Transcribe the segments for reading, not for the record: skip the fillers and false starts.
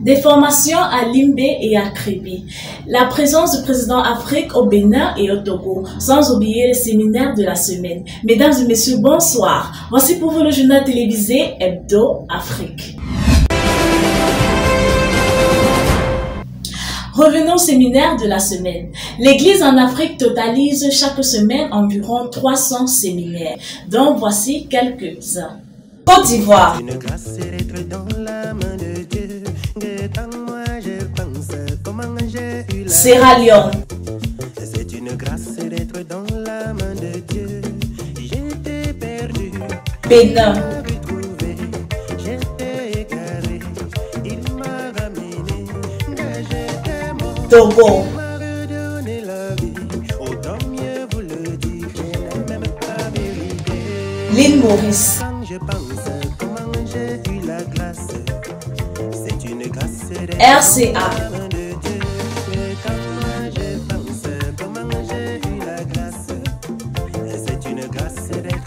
Des formations à Limbé et à Kribi. La présence du président Afrique au Bénin et au Togo, sans oublier les séminaires de la semaine. Mesdames et messieurs, bonsoir. Voici pour vous le journal télévisé Hebdo Afrique. Revenons au séminaire de la semaine. L'Église en Afrique totalise chaque semaine environ 300 séminaires, dont voici quelques-uns. Côte d'Ivoire. Sierra Leone. C'est une grâce d'être dans la main de Dieu. J'étais perdu. Bénin. J'étais égaré. Il m'a ramené. J'étais mort. Togo. Il m'a redonné la vie. Autant mieux vous le dire. Je n'ai même pas mérité. L'île Maurice. Quand je pense comment j'ai eu la grâce, c'est une grâce d'être RCA. dans la main de Dieu.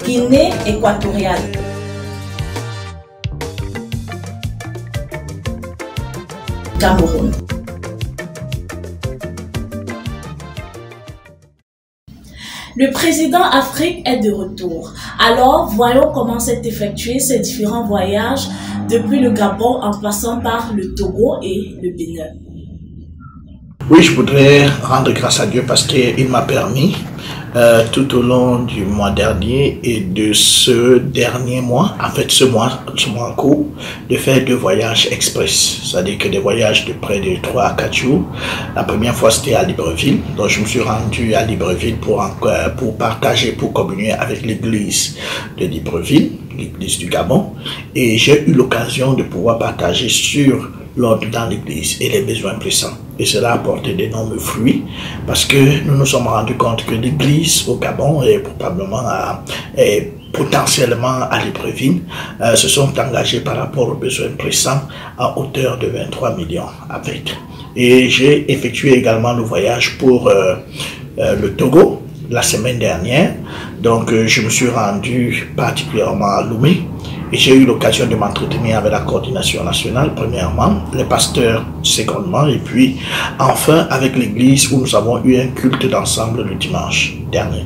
Guinée équatoriale. Cameroun. Le président Afrique est de retour. Alors, voyons comment s'est effectué ces différents voyages depuis le Gabon en passant par le Togo et le Bénin. Oui, je voudrais rendre grâce à Dieu parce qu'il m'a permis tout au long du mois dernier et de ce dernier mois, en fait ce mois en cours, de faire 2 voyages express, c'est-à-dire que des voyages de près de 3 à 4 jours. La première fois c'était à Libreville, donc je me suis rendu à Libreville pour partager, pour communier avec l'église de Libreville, l'église du Gabon, et j'ai eu l'occasion de pouvoir partager sur l'ordre dans l'église et les besoins pressants. Et cela a apporté d'énormes fruits parce que nous nous sommes rendus compte que l'église au Gabon et probablement potentiellement à Libreville se sont engagés par rapport aux besoins pressants à hauteur de 23 millions avec. Et j'ai effectué également le voyage pour le Togo la semaine dernière. Donc je me suis rendu particulièrement à Lomé. Et j'ai eu l'occasion de m'entretenir avec la coordination nationale, premièrement, les pasteurs, secondement, et puis enfin avec l'église où nous avons eu un culte d'ensemble le dimanche dernier,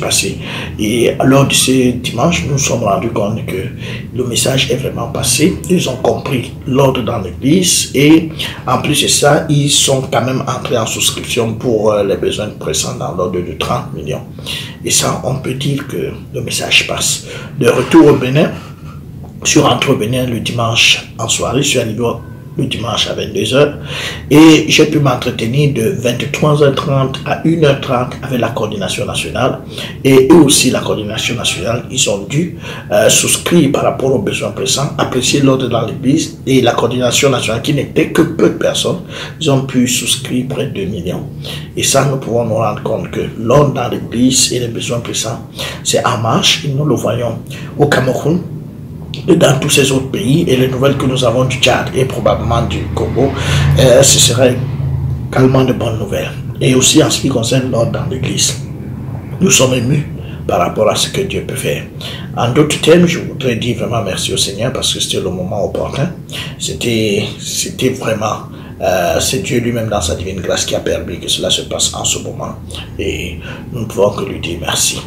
passé. Et lors de ce dimanche, nous nous sommes rendus compte que le message est vraiment passé. Ils ont compris l'ordre dans l'église et en plus de ça, ils sont quand même entrés en souscription pour les besoins pressants dans l'ordre de 30 millions. Et ça, on peut dire que le message passe. De retour au Bénin, je suis rentré au Bénin le dimanche en soirée, je suis arrivé le dimanche à 22h et j'ai pu m'entretenir de 23h30 à 1h30 avec la coordination nationale et eux aussi la coordination nationale, ils ont dû souscrire par rapport aux besoins pressants, apprécier l'ordre dans l'église et la coordination nationale qui n'était que peu de personnes, ils ont pu souscrire près de 2 millions et ça nous pouvons nous rendre compte que l'ordre dans l'église et les besoins pressants c'est en marche et nous le voyons au Cameroun et dans tous ces autres pays et les nouvelles que nous avons du Tchad et probablement du Congo, ce serait également de bonnes nouvelles. Et aussi en ce qui concerne l'ordre dans l'église, nous sommes émus par rapport à ce que Dieu peut faire. En d'autres termes, je voudrais dire vraiment merci au Seigneur parce que c'était le moment opportun. C'était vraiment, c'est Dieu lui-même dans sa divine grâce qui a permis que cela se passe en ce moment. Et nous ne pouvons que lui dire merci.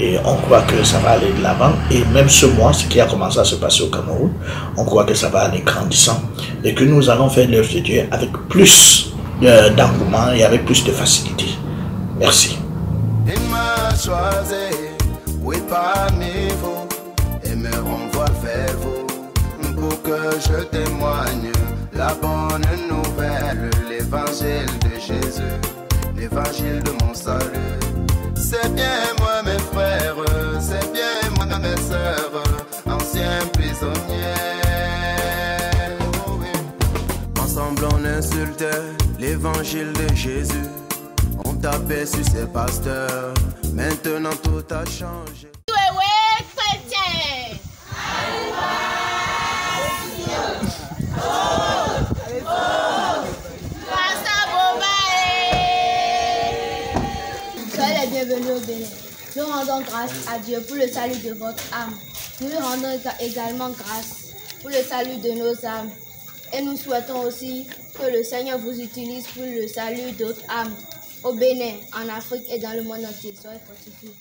Et on croit que ça va aller de l'avant. Et même ce mois, ce qui a commencé à se passer au Cameroun, on croit que ça va aller grandissant. Et que nous allons faire l'œuvre de Dieu avec plus d'engouement et avec plus de facilité. Merci. Il m'a choisi, oui parmi vous, et me renvoie vers vous, pour que je témoigne la bonne nouvelle, l'évangile de Jésus, l'évangile de mon salut. C'est bien moi mes frères, c'est bien moi mes sœurs, anciens prisonniers. Oh oui. Ensemble on insultait l'évangile de Jésus, on tapait sur ses pasteurs, maintenant tout a changé. Ouais, chrétien. Bienvenue au Bénin. Nous rendons grâce à Dieu pour le salut de votre âme. Nous lui rendons également grâce pour le salut de nos âmes. Et nous souhaitons aussi que le Seigneur vous utilise pour le salut d'autres âmes au Bénin, en Afrique et dans le monde entier. Soyez fortifiés.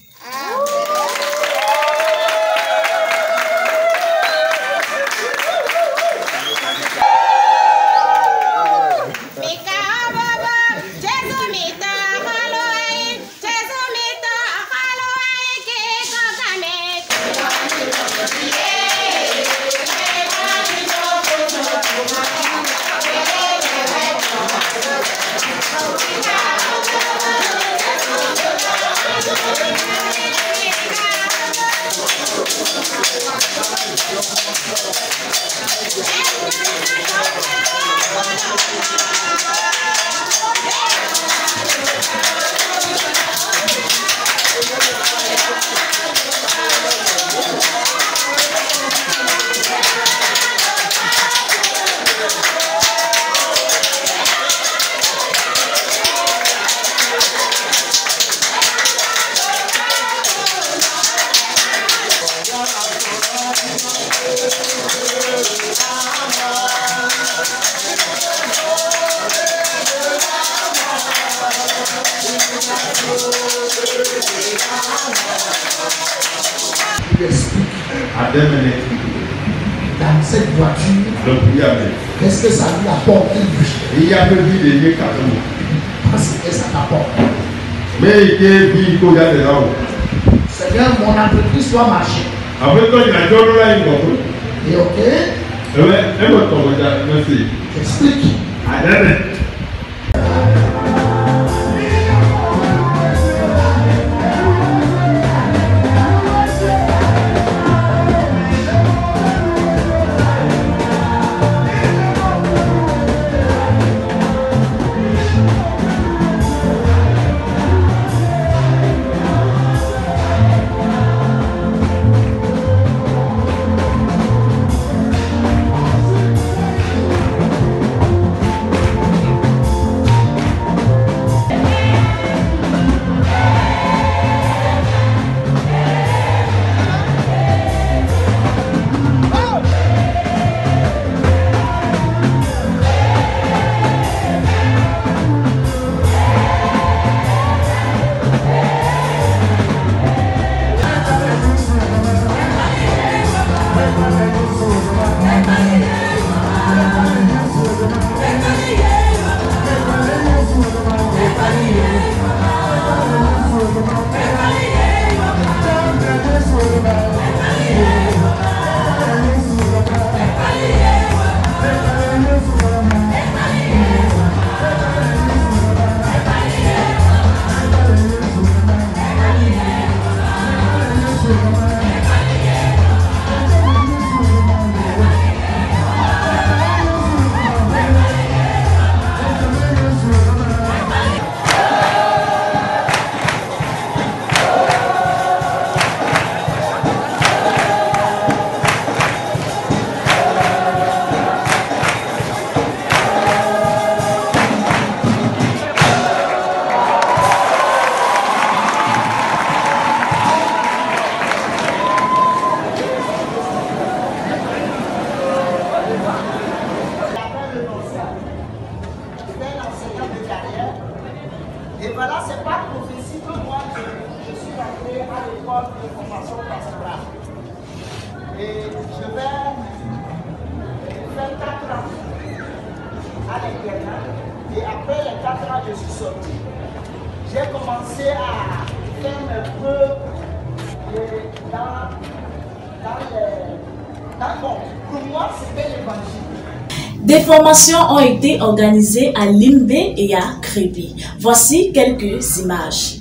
À 2 minutes. Dans cette voiture, Qu'est-ce que ça lui apporte une vie? Il y a peu de vie de Parce que ça t'apporte. Mais il y a vie de là. Seigneur, mon entreprise doit marcher. Après, quand il a dit là, il va. Et ok? Merci. J'explique. À 2 minutes. Et voilà, c'est par prophétie que moi, je suis entré à l'école de formation pastorale. Et je vais faire 4 ans à l'internat. Et après les 4 ans, je suis sorti. J'ai commencé à faire mes preuves pour moi, c'était l'évangile. Des formations ont été organisées à Limbe et à Crépi. Voici quelques images.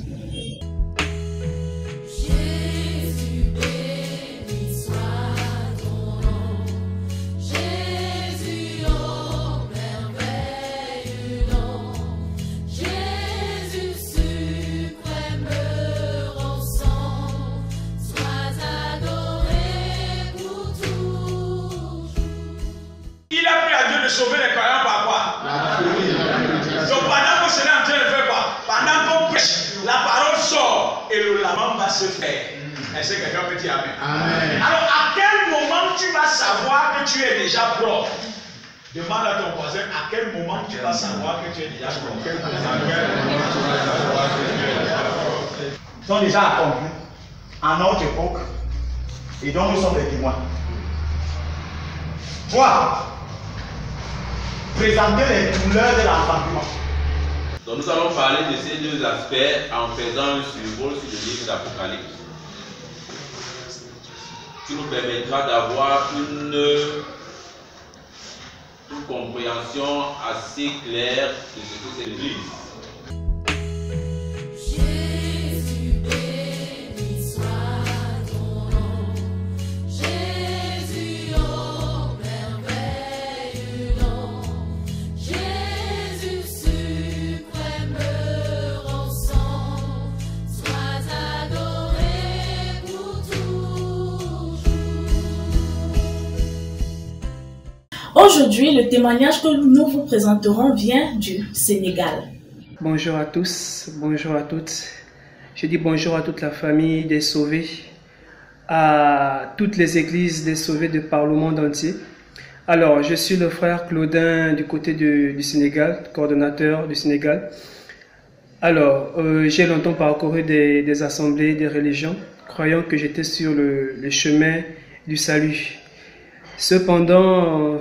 De sauver les croyants par quoi? Donc pendant que cela est en train de faire quoi? Pendant qu'on prêche, la parole sort et le lavement va se faire. Est-ce que quelqu'un peut dire amen? Amen? Alors à quel moment tu vas savoir que tu es déjà propre? Demande à ton voisin à quel moment tu vas savoir que tu es déjà convaincu. Ils sont déjà accomplis en notre époque et donc nous sommes les témoins. 3. Présenter les douleurs de l'enfantement. Donc nous allons parler de ces deux aspects en faisant un survol sur le livre d'Apocalypse, qui nous permettra d'avoir une compréhension assez claire de ce que c'est l'Église. Aujourd'hui, le témoignage que nous vous présenterons vient du Sénégal. Bonjour à tous, bonjour à toutes. Je dis bonjour à toute la famille des Sauvés, à toutes les églises des Sauvés de par le monde entier. Alors, je suis le frère Claudin du côté du Sénégal, coordonnateur du Sénégal. Alors, j'ai longtemps parcouru des assemblées, des religions, croyant que j'étais sur le chemin du salut. Cependant,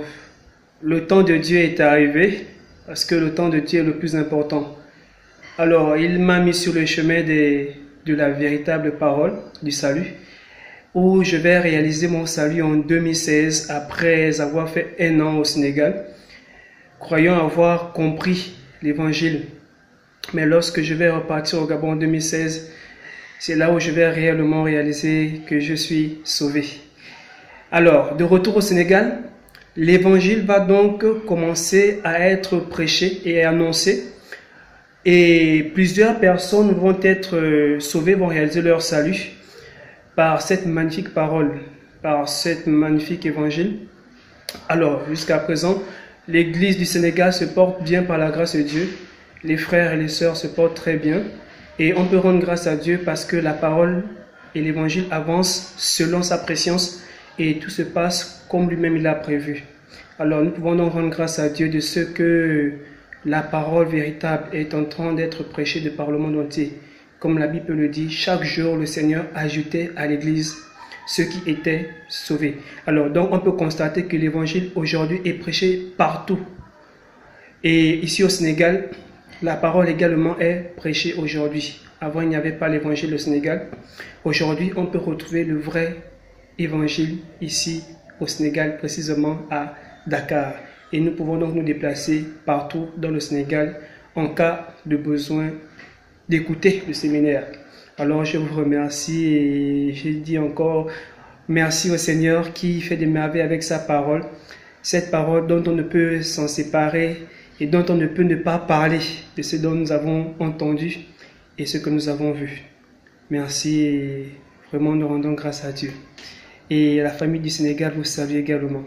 le temps de Dieu est arrivé, parce que le temps de Dieu est le plus important. Alors, il m'a mis sur le chemin de la véritable parole du salut, où je vais réaliser mon salut en 2016, après avoir fait 1 an au Sénégal, croyant avoir compris l'évangile. Mais lorsque je vais repartir au Gabon en 2016, c'est là où je vais réellement réaliser que je suis sauvé. Alors, de retour au Sénégal, l'évangile va donc commencer à être prêché et annoncé. Et plusieurs personnes vont être sauvées, vont réaliser leur salut par cette magnifique parole, par cette magnifique évangile. Alors, jusqu'à présent, l'église du Sénégal se porte bien par la grâce de Dieu. Les frères et les sœurs se portent très bien. Et on peut rendre grâce à Dieu parce que la parole et l'évangile avancent selon sa préscience. Et tout se passe comme lui-même il a prévu. Alors nous pouvons donc rendre grâce à Dieu de ce que la parole véritable est en train d'être prêchée de par le monde entier. Comme la Bible le dit, chaque jour le Seigneur ajoutait à l'Église ceux qui étaient sauvés. Alors donc on peut constater que l'évangile aujourd'hui est prêché partout. Et ici au Sénégal, la parole également est prêchée aujourd'hui. Avant il n'y avait pas l'évangile au Sénégal. Aujourd'hui on peut retrouver le vrai évangile ici au Sénégal, précisément à Dakar. Et nous pouvons donc nous déplacer partout dans le Sénégal en cas de besoin d'écouter le séminaire. Alors je vous remercie et je dis encore merci au Seigneur qui fait des merveilles avec sa parole. Cette parole dont on ne peut s'en séparer et dont on ne peut ne pas parler de ce dont nous avons entendu et ce que nous avons vu. Merci et vraiment nous rendons grâce à Dieu. Et la famille du Sénégal, vous savez également.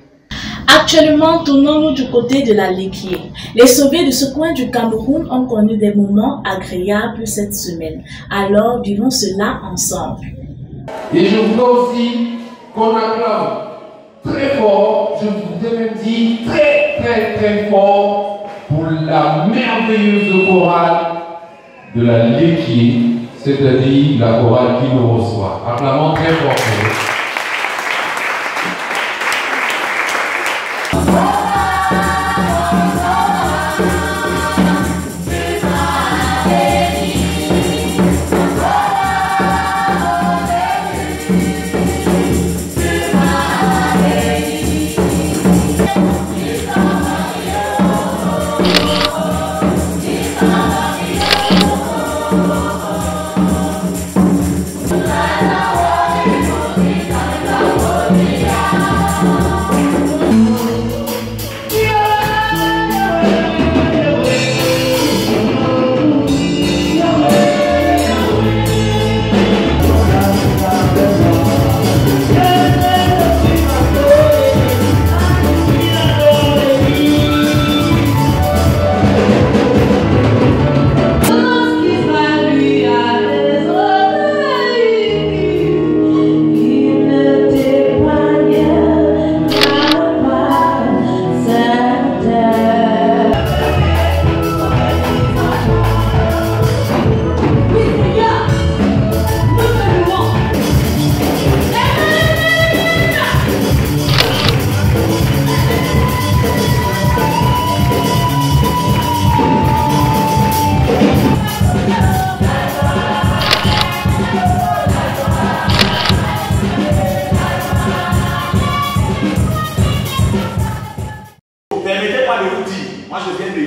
Actuellement, tournons-nous du côté de la Léquier. Les sauvés de ce coin du Cameroun ont connu des moments agréables cette semaine. Alors, vivons cela ensemble. Et je voudrais aussi qu'on acclame très fort, je vous ai même dit très fort, pour la merveilleuse chorale de la Léquier, c'est-à-dire la chorale qui nous reçoit. Acclamons très fort.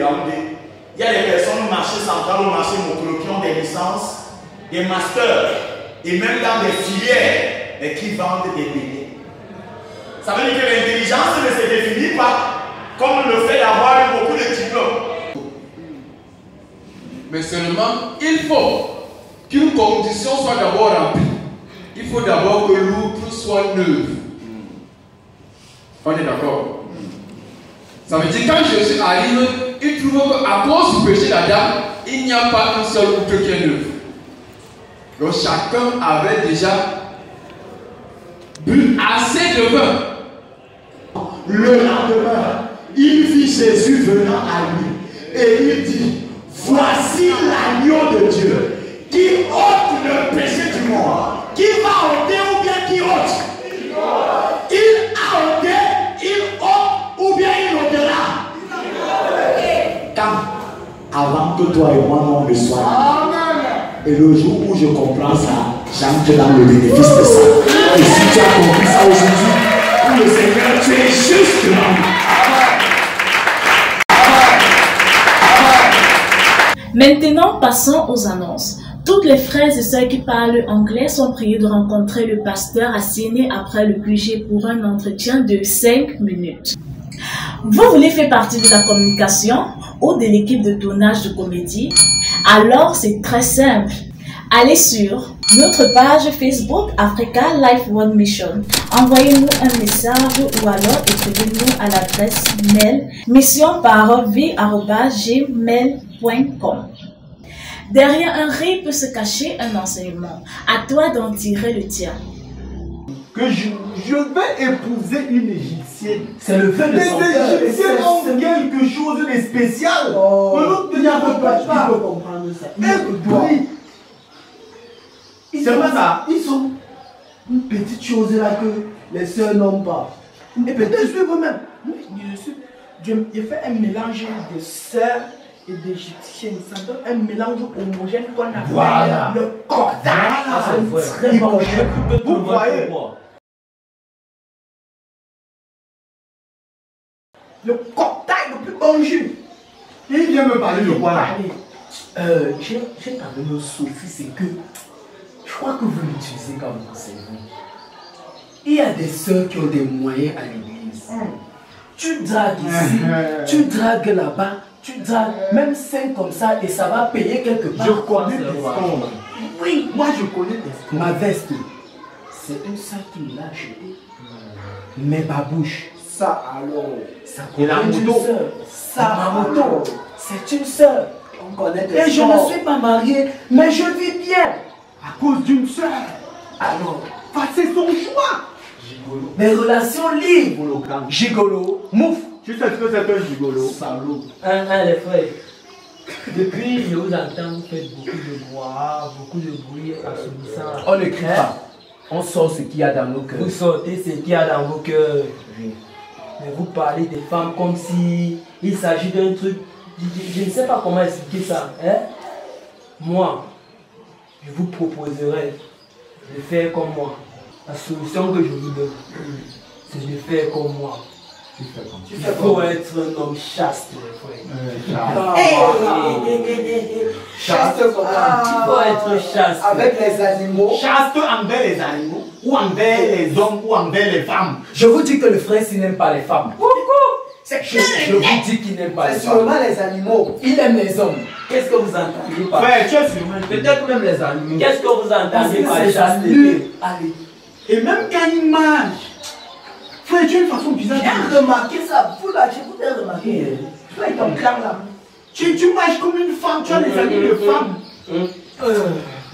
Yaoundé, il y a des personnes au marché central, au marché Mokolo qui ont des licences, des masters, et même dans des filières, et qui vendent des billets. Ça veut dire que l'intelligence ne se définit pas comme le fait d'avoir beaucoup de diplômes. Mais seulement, il faut qu'une condition soit d'abord remplie. Il faut d'abord que l'outre soit neuve. On est d'accord? Ça veut dire quand Jésus arrive, il trouve qu'à cause du péché d'Adam, il n'y a pas une seule outre qui est neuve. Donc chacun avait déjà bu assez de vin. Le lendemain, il vit Jésus venant à lui et il dit, voici l'agneau de Dieu qui ôte le péché du monde. Qui va ôter ou bien qui ôte? Il a ôté, il ôte ou bien il ôtera. Quand, avant que toi et moi on reçoive, et le jour où je comprends ça, j'entre dans le bénéfice de ça. Et si tu as compris ça aujourd'hui, pour le Seigneur, tu es justement. Maintenant, passons aux annonces. Toutes les frères et sœurs qui parlent anglais sont priés de rencontrer le pasteur à Séné après le QG pour un entretien de 5 minutes. Vous voulez faire partie de la communication ou de l'équipe de tournage de comédie? Alors c'est très simple. Allez sur notre page Facebook Africa Life One Mission. Envoyez-nous un message ou alors écrivez-nous à l'adresse mail missionparole@gmail.com. Derrière un rire peut se cacher un enseignement. À toi d'en tirer le tien. Que je vais épouser une Égyptienne. C'est le fait de Les Égyptiens ont quelque chose de spécial. Il n'y a pas de comprendre ça. Ils sont une petite chose là que les sœurs n'ont pas. Et peut-être je vous-même. Je fais un mélange de sœurs et d'égyptiennes. Ça donne un mélange homogène qu'on appelle le cocktail. C'est très bon. Vous voyez? Le cocktail le plus bon jus. Il vient me parler de quoi là? J'ai parlé de Sophie, c'est que je crois que vous l'utilisez comme conseiller. Il y a des sœurs qui ont des moyens à l'église. Tu dragues ici, tu dragues là-bas, tu dragues même 5 comme ça et ça va payer quelque part. Je connais des sons. Oui, moi je connais des sons. Ma veste, c'est une sœur qui me l'a achetée. Mais ma bouche, ça alors, ça connaît une sœur. Ça, ma moto, c'est une sœur. On connaît des et je ne suis pas marié, mais je vis bien. À cause d'une sœur. Alors, c'est son choix. Gigolo. Des relations libres. Gigolo. Mouf. Tu sais ce que c'est un gigolo? Salaud. Les frères. Depuis, je vous entends, vous faites beaucoup de voix, beaucoup de bruit assourdissant. On ne crie pas. On sort ce qu'il y a dans nos cœurs. Vous sortez ce qu'il y a dans vos cœurs. Oui. Mais vous parlez des femmes comme si il s'agit d'un truc. Je ne sais pas comment expliquer ça. Hein? Moi, je vous proposerai de faire comme moi. La solution que je vous donne, c'est de faire comme moi. Il faut être un homme chaste, les frères. Chaste comment? Il faut être chaste. Avec les animaux. Chaste envers les animaux, ou envers les hommes, ou envers les femmes. Je vous dis que le frère, s'il n'aime pas les femmes. Je vous dis qu'il n'aime pas les femmes. C'est seulement les animaux. Il aime les hommes. Qu'est-ce que vous entendez par ouais, tu es sûrement. Peut-être même les animaux. Qu'est-ce que vous entendez par chasteté? Allez. Et même quand il mange, frère, tu as une façon bizarre. J'ai remarqué ça. Vous là, je vous ai remarqué. Toi et ton clan là. Tu manges comme une femme, tu as des amis de femmes.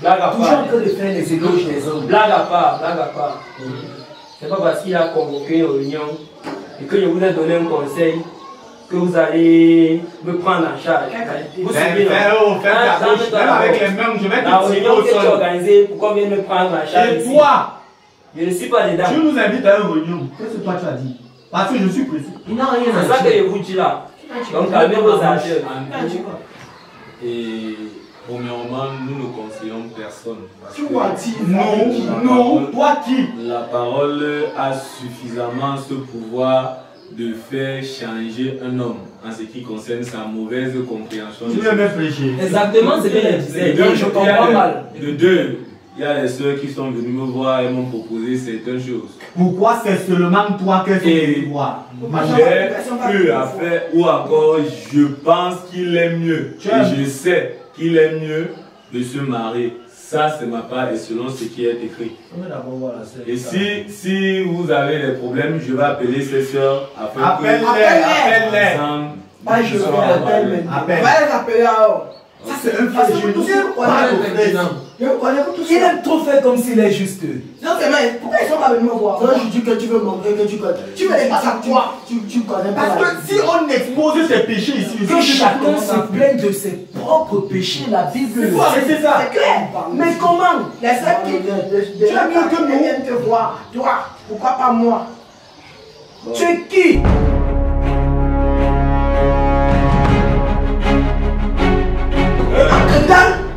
Blague à part. Toujours en train de faire les éloges des hommes. Blague à part, blague à part. C'est pas parce qu'il a convoqué une réunion et que je vous ai donné un conseil que vous allez me prendre en charge. Vous suivez, même avec les mains, je vais te la réunion que tu as organisée, pourquoi viens me prendre en charge? Et toi? Je ne suis pas dedans. Tu nous invites à une réunion. Qu'est-ce que toi tu as dit? Parce que je suis pressé. Il n'a rien à dire. C'est ça que je vous dis là. Donc calmez vos ardeurs. Et premièrement, nous ne conseillons personne. Tu vois, non, toi qui? La parole a suffisamment ce pouvoir de faire changer un homme en ce qui concerne sa mauvaise compréhension. Tu veux même prêcher. Exactement, c'est bien elle disait. Je comprends mal. De deux, il y a les soeurs qui sont venues me voir et m'ont proposé certaines choses. Pourquoi c'est seulement toi qu'elles sont venues voir? J'ai eu affaire ou encore je pense qu'il est mieux. Et je sais qu'il est mieux de se marier. Ça, c'est ma part et selon ce qui est écrit. Et si vous avez des problèmes, je vais appeler ces soeurs afin que... Appelle-les. Pas je vais appeler. Ça c'est un fait. Je connais tous. Il aime trop faire comme s'il est juste. Non, c'est vrai. Pourquoi ils sont pas venus me voir? Moi, je dis que tu veux montrer que tu connais. Tu me les passes à quoi? Tu connais pas. Parce que si on expose ces péchés ici, que chacun se plaigne de ses propres péchés, la Bible le dit. C'est ça. C'est clair. Mais comment? Les sœurs qui. Tu as mieux que nous viennent te voir. Toi, pourquoi pas moi? Tu es qui?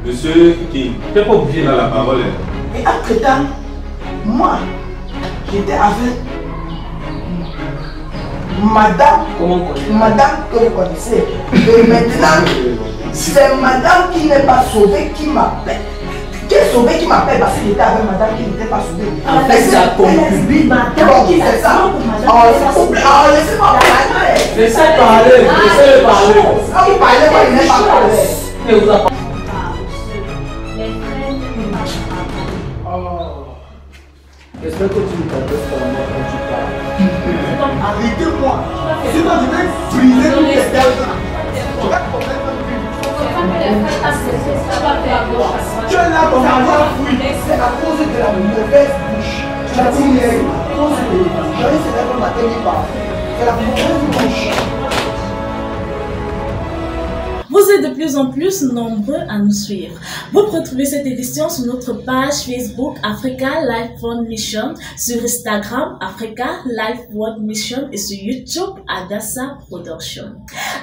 Monsieur qui? T'es pas obligé dans la parole. Et entre-temps, moi, j'étais avec madame, que vous connaissez. Et maintenant, c'est madame qui n'est pas sauvée qui m'appelle. Qui est sauvée qui m'appelle parce qu'il était avec madame qui n'était pas sauvée. En fait, c'est la concubine. Madame qui fait ça. Laissez-moi parler. Laissez parler. Ah, vous parlez, moi, il n'est pas parlé. J'espère que tu ne t'adresses pas à moi quand tu parles. Arrêtez-moi. Sinon, je vais briser toutes les personnes. Tu es là pour avoir fouillé. C'est à cause de la mauvaise bouche. Tu as dit, mais à cause de l'évangile, c'est la matin qui parle. C'est la mauvaise bouche. Vous êtes de plus en plus nombreux à nous suivre. Vous pouvez trouver cette édition sur notre page Facebook Africa Life World Mission, sur Instagram Africa Life World Mission et sur YouTube Adassa Production.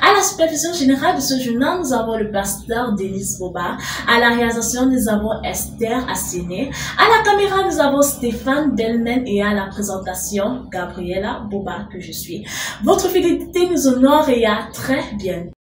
À la supervision générale de ce journal, nous avons le pasteur Denis Boba. À la réalisation, nous avons Esther Assine. À la caméra, nous avons Stéphane Belmen et à la présentation, Gabriela Boba que je suis. Votre fidélité nous honore et à très bientôt.